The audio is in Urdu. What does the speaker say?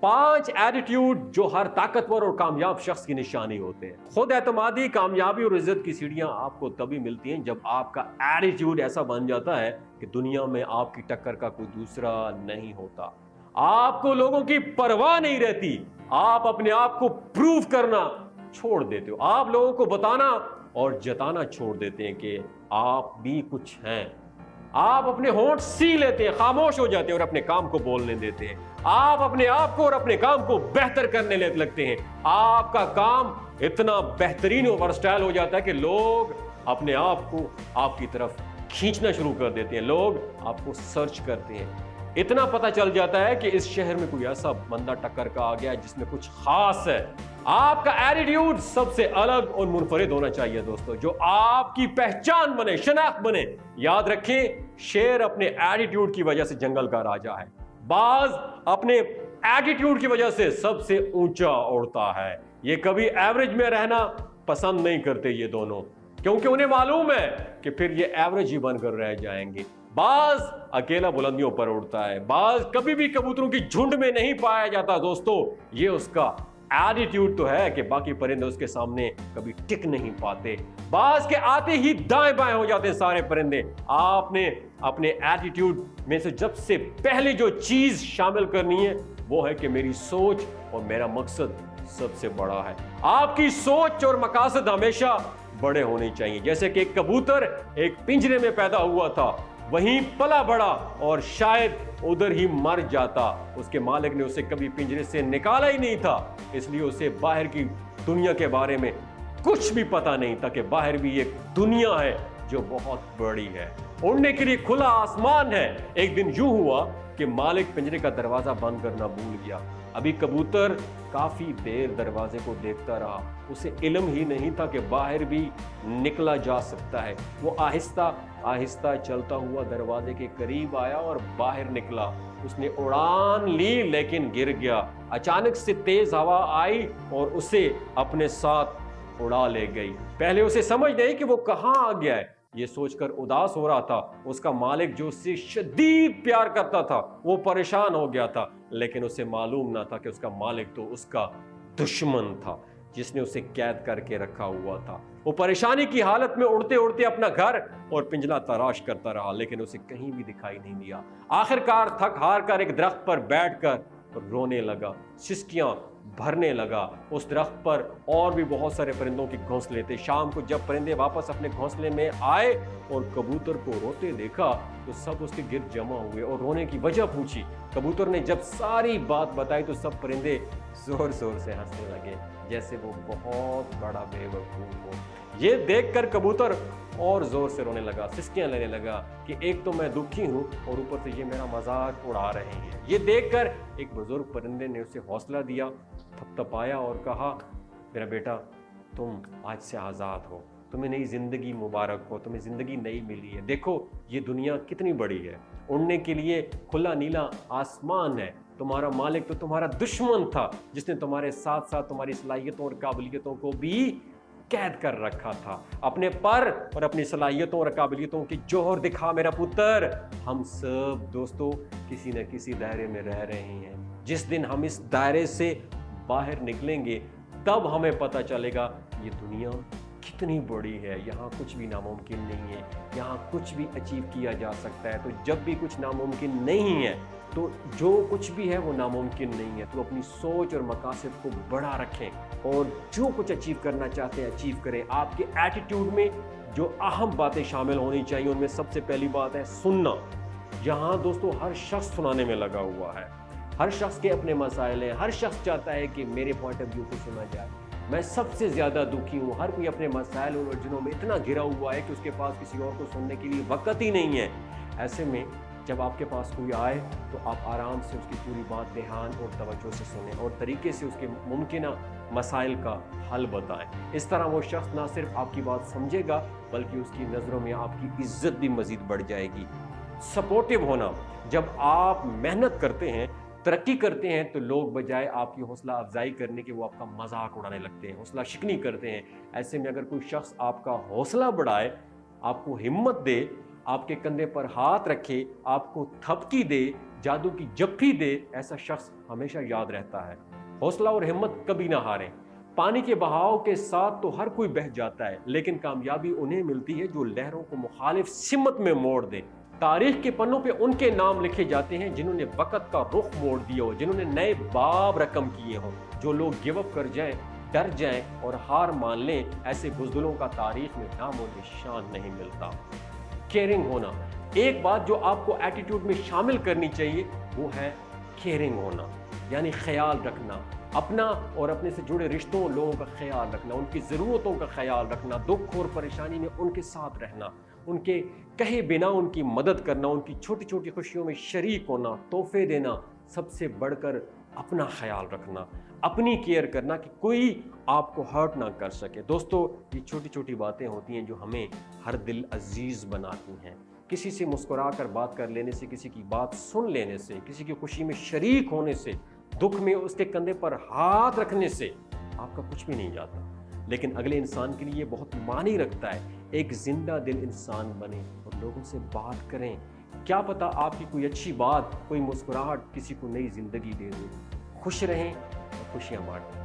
5 ایٹیٹیوڈ جو ہر طاقتور اور کامیاب شخص کی نشانی ہوتے ہیں۔ خود اعتمادی، کامیابی اور عزت کی سیڑھیاں آپ کو تبھی ملتی ہیں جب آپ کا ایٹیٹیوڈ ایسا بن جاتا ہے کہ دنیا میں آپ کی ٹکر کا کوئی دوسرا نہیں ہوتا۔ آپ کو لوگوں کی پرواہ نہیں رہتی، آپ اپنے آپ کو پروو کرنا چھوڑ دیتے ہو، آپ لوگوں کو بتانا اور جتانا چھوڑ دیتے ہیں کہ آپ بھی کچھ ہیں۔ آپ اپنے ہونٹ سی لیتے ہیں، خاموش ہو جاتے ہیں اور اپنے کام کو بولنے دیتے ہیں۔ آپ اپنے آپ کو اور اپنے کام کو بہتر کرنے لگتے ہیں۔ آپ کا کام اتنا بہترین اور ورسٹائل ہو جاتا ہے کہ لوگ اپنے آپ کو آپ کی طرف کھینچنا شروع کر دیتے ہیں، لوگ آپ کو سرچ کرتے ہیں۔ اتنا پتہ چل جاتا ہے کہ اس شہر میں کوئی ایسا بندہ ٹکر کا آ گیا ہے جس میں کچھ خاص ہے۔ آپ کا ایٹیٹیوڈ سب سے الگ اور منفرد ہونا چاہیے دوستو، جو آپ کی پہچان بنے، شناخت بنے۔ یاد رکھیں، شیر اپنے ایٹیٹیوڈ کی وجہ سے جنگل کا راجا ہے۔ باز اپنے ایٹیٹیوڈ کی وجہ سے سب سے اونچا اڑتا ہے۔ یہ کبھی ایوریج میں رہنا پسند نہیں کرتے یہ دونوں، کیونکہ انہیں معلوم ہے کہ پھر یہ ایوریج ہی بن کر رہ جائیں گے۔ باز اکیلا بلندیوں پر اڑتا ہے، باز کبھی بھی کبوتروں کی جھنڈ میں نہیں پایا جاتا دوستو۔ یہ اس کا ایٹیٹیوڈ تو ہے کہ باقی پرندے اس کے سامنے کبھی ٹک نہیں پاتے۔ باز کے آتے ہی دائیں بائیں ہو جاتے ہیں سارے پرندے۔ آپ نے اپنے ایٹیٹیوڈ میں سے جب سے پہلے جو چیز شامل کرنی ہے وہ ہے کہ میری سوچ اور میرا مقصد سب سے بڑا ہے۔ آپ کی سوچ اور مقاصد ہمیشہ بڑے ہونے چاہیے۔ جیسے کہ ایک کبوتر ایک پنجرے میں پیدا ہوا تھا، وہیں پلا بڑا اور شاید ادھر ہی مر جاتا۔ اس کے مالک نے اسے کبھی پنجرے سے نکالا ہی نہیں تھا، اس لیے اسے باہر کی دنیا کے بارے میں کچھ بھی پتا نہیں تھا کہ باہر بھی ایک دنیا ہے جو بہت بڑی ہے، اڑنے کے لیے کھلا آسمان ہے۔ ایک دن یوں ہوا کہ مالک پنجرے کا دروازہ بند کرنا بھول گیا۔ ابھی کبوتر کافی دیر دروازے کو دیکھتا رہا، اسے علم ہی نہیں تھا کہ باہر بھی نکلا جا سکتا ہے۔ وہ آہستہ آہستہ چلتا ہوا دروازے کے قریب آیا اور باہر نکلا۔ اس نے اڑان لی لیکن گر گیا۔ اچانک سے تیز ہوا آئی اور اسے اپنے ساتھ اڑا لے گئی۔ پہلے اسے سمجھ نہیں کہ وہ کہاں آ گیا ہے، یہ سوچ کر اداس ہو رہا تھا۔ اس کا مالک جو اس سے شدید پیار کرتا تھا وہ پریشان ہو گیا تھا، لیکن اسے معلوم نہ تھا کہ اس کا مالک تو اس کا دشمن تھا جس نے اسے قید کر کے رکھا ہوا تھا۔ وہ پریشانی کی حالت میں اڑتے اڑتے اپنا گھر اور پنجرا تلاش کرتا رہا، لیکن اسے کہیں بھی دکھائی نہیں دیا۔ آخرکار تھک ہار کر ایک درخت پر بیٹھ کر رونے لگا، سسکیاں بھرنے لگا۔ اس درخت پر اور بھی بہت سارے پرندوں کے گھونسلے تھے۔ شام کو جب پرندے واپس اپنے گھونسلے میں آئے اور کبوتر کو روتے دیکھا تو سب اس کے گرد جمع ہوئے اور رونے کی وجہ پوچھی۔ کبوتر نے جب ساری بات بتائی تو سب پرندے زور زور سے ہنسنے لگے، جیسے وہ بہت بڑا بے وقوف ہو۔ یہ دیکھ کر کبوتر اور زور سے رونے لگا، سسکیاں لینے لگا کہ ایک تو میں دکھی ہوں اور اوپر سے یہ میرا مذاق اڑا رہے ہیں۔ یہ دیکھ کر ایک بزرگ پرندے نے اسے حوصلہ دیا، تھپتھپایا اور کہا، میرا بیٹا تم آج سے آزاد ہو، تمہیں نئی زندگی مبارک ہو، تمہیں زندگی نئی ملی ہے۔ دیکھو یہ دنیا کتنی بڑی ہے، اڑنے کے لیے کھلا نیلا آسمان ہے۔ تمہارا مالک تو تمہارا دشمن تھا جس نے تمہارے ساتھ ساتھ تمہاری صلاحیتوں اور قابلیتوں کو بھی قید کر رکھا تھا۔ اپنے پر اور اپنی صلاحیتوں اور قابلیتوں کی جوہر دکھا میرا پتر۔ ہم سب دوستو کسی نہ کسی دائرے میں رہ رہے ہیں۔ جس دن ہم اس دائرے سے باہر نکلیں گے تب ہمیں پتہ چلے گا یہ دنیا کتنی بڑی ہے، یہاں کچھ بھی ناممکن نہیں ہے، یہاں کچھ بھی اچیو کیا جا سکتا ہے۔ تو جب بھی کچھ ناممکن نہیں ہے تو جو کچھ بھی ہے وہ ناممکن نہیں ہے۔ تو اپنی سوچ اور مقاصد کو بڑا رکھیں اور جو کچھ اچیو کرنا چاہتے ہیں اچیو کریں۔ آپ کے ایٹیٹیوڈ میں جو اہم باتیں شامل ہونی چاہیے ان میں سب سے پہلی بات ہے سننا۔ یہاں دوستو ہر شخص سنانے میں لگا ہوا ہے، ہر شخص کے اپنے مسائل ہیں، ہر شخص چاہتا ہے کہ میرے پوائنٹ آف ویو کو سنا جائے۔ میں سب سے زیادہ دکھی ہوں، ہر کوئی اپنے مسائل اور الجھنوں میں اتنا گھرا ہوا ہے کہ اس کے پاس کسی اور کو سننے کے لیے وقت ہی نہیں ہے۔ ایسے میں جب آپ کے پاس کوئی آئے تو آپ آرام سے اس کی پوری بات دھیان اور توجہ سے سنیں اور طریقے سے اس کے ممکنہ مسائل کا حل بتائیں۔ اس طرح وہ شخص نہ صرف آپ کی بات سمجھے گا بلکہ اس کی نظروں میں آپ کی عزت بھی مزید بڑھ جائے گی۔ سپورٹیو ہونا، جب آپ محنت کرتے ہیں، ترقی کرتے ہیں تو لوگ بجائے آپ کی حوصلہ افزائی کرنے کے وہ آپ کا مذاق اڑانے لگتے ہیں، حوصلہ شکنی کرتے ہیں۔ ایسے میں اگر کوئی شخص آپ کا حوصلہ بڑھائے، آپ کو ہمت دے آپ کے کندھے پر ہاتھ رکھے، آپ کو تھپکی دے، جادو کی جپھی دے، ایسا شخص ہمیشہ یاد رہتا ہے۔ حوصلہ اور ہمت کبھی نہ ہاریں۔ پانی کے بہاؤ کے ساتھ تو ہر کوئی بہہ جاتا ہے، لیکن کامیابی انہیں ملتی ہے جو لہروں کو مخالف سمت میں موڑ دے۔ تاریخ کے پنوں پہ ان کے نام لکھے جاتے ہیں جنہوں نے وقت کا رخ موڑ دیا ہو، جنہوں نے نئے باب رقم کیے ہوں۔ جو لوگ گیو اپ کر جائیں، ڈر جائیں اور ہار مان لیں، ایسے بزدلوں کا تاریخ میں نام و نشان نہیں ملتا۔ کیئرنگ ہونا، ایک بات جو آپ کو ایٹیٹیوڈ میں شامل کرنی چاہیے وہ ہے کیئرنگ ہونا، یعنی خیال رکھنا، اپنا اور اپنے سے جڑے رشتوں لوگوں کا خیال رکھنا، ان کی ضرورتوں کا خیال رکھنا، دکھ اور پریشانی میں ان کے ساتھ رہنا، ان کے کہے بنا ان کی مدد کرنا، ان کی چھوٹی چھوٹی خوشیوں میں شریک ہونا، تحفے دینا، سب سے بڑھ کر اپنا خیال رکھنا، اپنی کیئر کرنا کہ کوئی آپ کو ہرٹ نہ کر سکے۔ دوستو، یہ چھوٹی چھوٹی باتیں ہوتی ہیں جو ہمیں ہر دل عزیز بناتی ہیں۔ کسی سے مسکرا کر بات کر لینے سے، کسی کی بات سن لینے سے، کسی کی خوشی میں شریک ہونے سے، دکھ میں اس کے کندھے پر ہاتھ رکھنے سے آپ کا کچھ بھی نہیں جاتا، لیکن اگلے انسان کے لیے بہت معنی رکھتا ہے۔ ایک زندہ دل انسان بنے اور لوگوں سے بات کریں، کیا پتہ آپ کی کوئی اچھی بات، کوئی مسکراہٹ کسی کو نئی زندگی دے دے۔ خوش رہیں اور خوشیاں بانٹیں۔